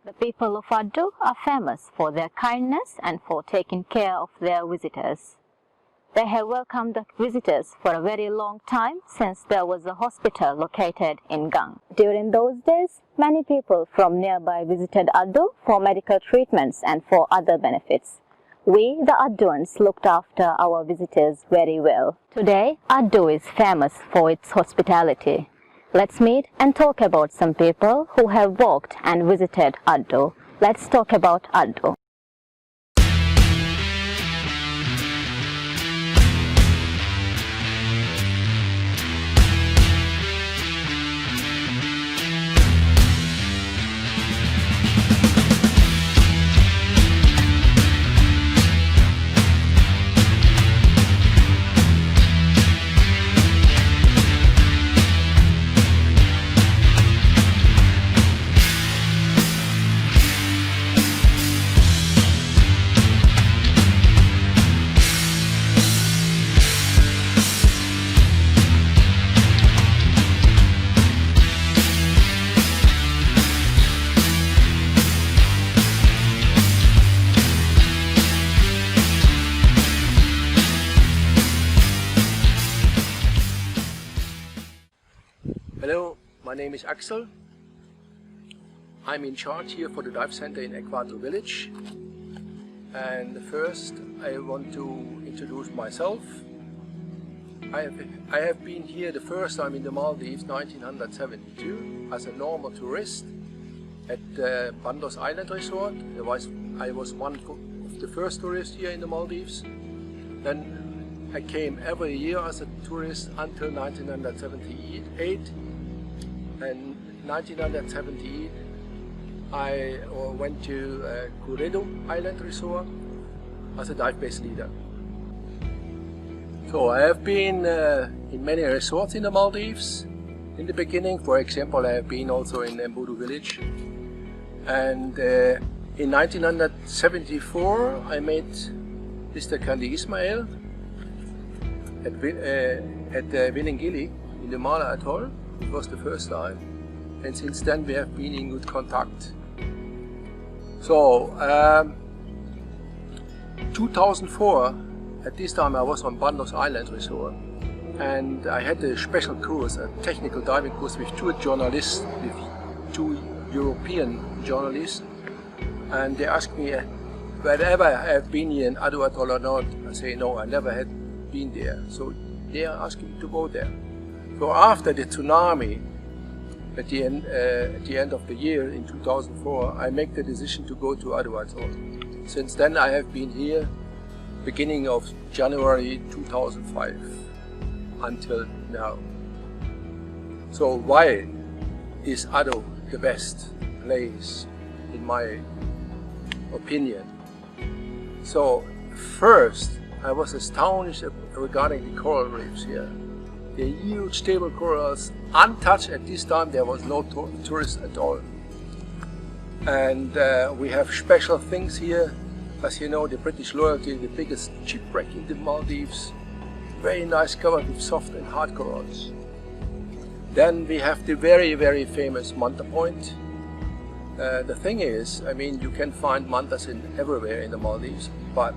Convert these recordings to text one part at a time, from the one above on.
The people of Addu are famous for their kindness and for taking care of their visitors. They have welcomed the visitors for a very long time since there was a hospital located in Gang. During those days, many people from nearby visited Addu for medical treatments and for other benefits. We, the Adduans, looked after our visitors very well. Today, Addu is famous for its hospitality. Let's meet and talk about some people who have walked and visited Addu. Let's talk about Addu. Hello, my name is Axel. I'm in charge here for the dive center in Addu village. And first I want to introduce myself. I have been here the first time in the Maldives 1972 as a normal tourist at the Bandos Island Resort. I was one of the first tourists here in the Maldives. Then I came every year as a tourist until 1978. And 1978 I went to Addu Island Resort as a dive base leader. So I have been in many resorts in the Maldives. In the beginning, for example, I have been also in Addu village. And in 1974 I met Mr. Kandi Ismail at Viningili in the Mala Atoll. It was the first time, and since then we have been in good contact. So 2004, at this time I was on Bandos Island Resort, and I had a special course, a technical diving course with two journalists, with two European journalists, and they asked me whether I have been here in Addu Atoll or not. I say no, I never had been there. So they are asking me to go there. So after the tsunami at the end of the year in 2004, I make the decision to go to Addu Atoll. Since then I have been here beginning of January 2005 until now. So why is Addu the best place in my opinion? So first I was astonished regarding the coral reefs here. The huge stable corals, untouched at this time. There was no tourists at all. And we have special things here. As you know, the British Loyalty, the biggest shipwreck in the Maldives. Very nice, covered with soft and hard corals. Then we have the very, very famous Manta Point. The thing is, I mean, you can find mantas everywhere in the Maldives, but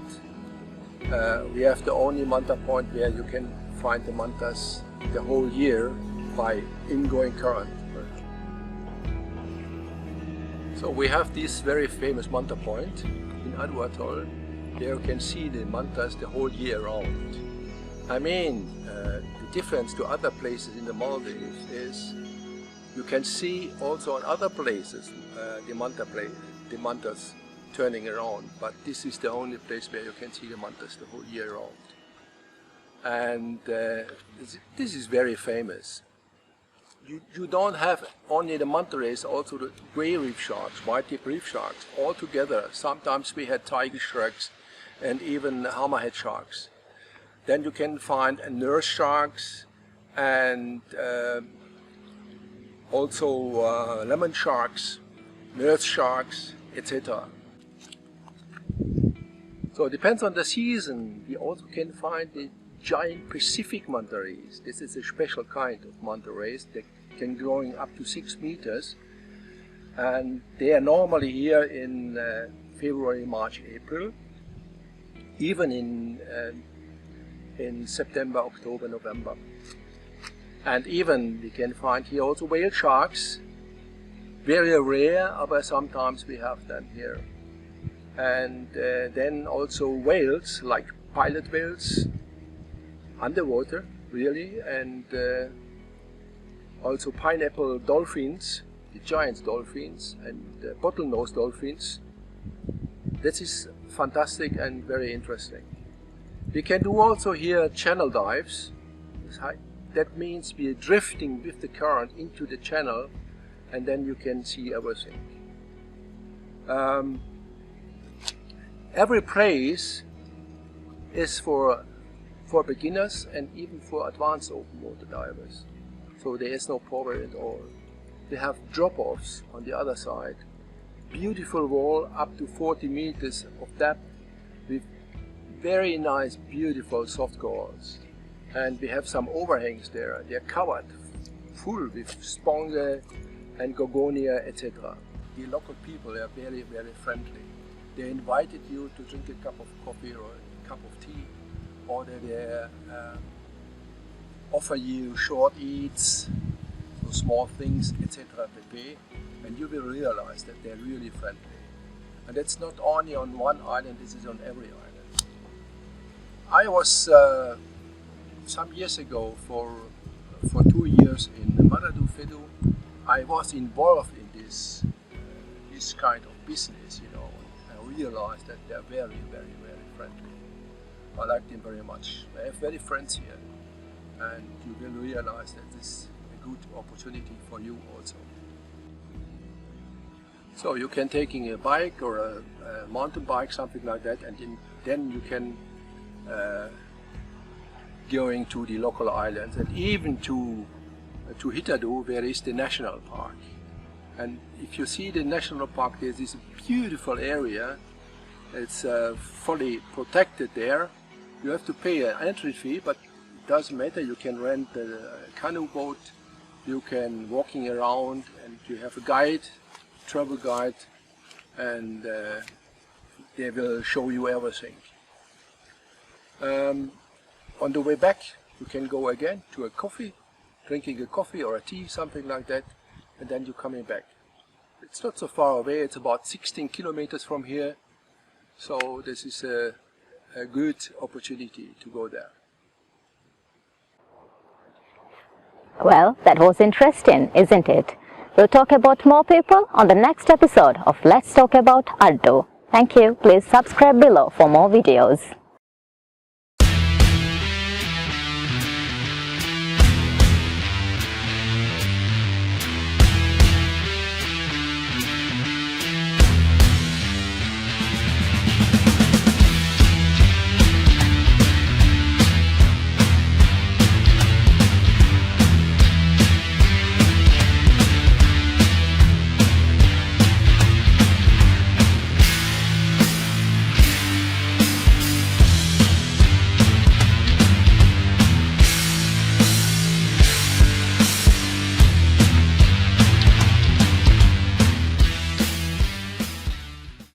we have the only Manta Point where you can find the mantas the whole year by ingoing current. So we have this very famous Manta Point in Addu Atoll. There you can see the mantas the whole year round. I mean, the difference to other places in the Maldives is you can see also in other places the mantas turning around, but this is the only place where you can see the mantas the whole year round. And this is very famous. You don't have only the manta rays, also the grey reef sharks, white tip reef sharks, all together. Sometimes we had tiger sharks and even hammerhead sharks. Then you can find nurse sharks and also lemon sharks, nurse sharks, etc. So it depends on the season. We also can find the giant Pacific manta rays. This is a special kind of manta rays that can growing up to 6 meters. and they are normally here in February, March, April, even in September, October, November. And even we can find here also whale sharks, very rare, but sometimes we have them here. And then also whales, like pilot whales, underwater really, and also pineapple dolphins, the giant dolphins, and bottlenose dolphins. This is fantastic and very interesting. We can do also here channel dives. That means we are drifting with the current into the channel, and then you can see everything. Every place is for beginners and even for advanced open water divers. So there is no problem at all. They have drop-offs on the other side. Beautiful wall up to 40 meters of depth with very nice, beautiful soft corals. And we have some overhangs there. They are covered full with sponge and gorgonia, etc. The local people are very, very friendly. They invited you to drink a cup of coffee or a cup of tea, or they offer you short eats, so small things, etc. and you will realize that they're really friendly. And that's not only on one island, this is on every island. I was some years ago for 2 years in Addu, I was involved in this kind of business, you know. I realized that they're very, very, very friendly. I like them very much. I have very friends here, and you will realize that this is a good opportunity for you also. So you can taking a bike or a mountain bike, something like that, and then you can going to the local islands, and even to Addu, where is the national park. And if you see the national park, there's this beautiful area. It's fully protected there. You have to pay an entry fee, but it doesn't matter. You can rent a canoe boat, you can walking around, and you have a guide, travel guide, and they will show you everything. On the way back, you can go again to a coffee, drinking a coffee or a tea, something like that, and then you're coming back. It's not so far away, it's about 16 kilometers from here, so this is a good opportunity to go there. Well, that was interesting, isn't it? We'll talk about more people on the next episode of Let's Talk About Addu. Thank you. Please subscribe below for more videos.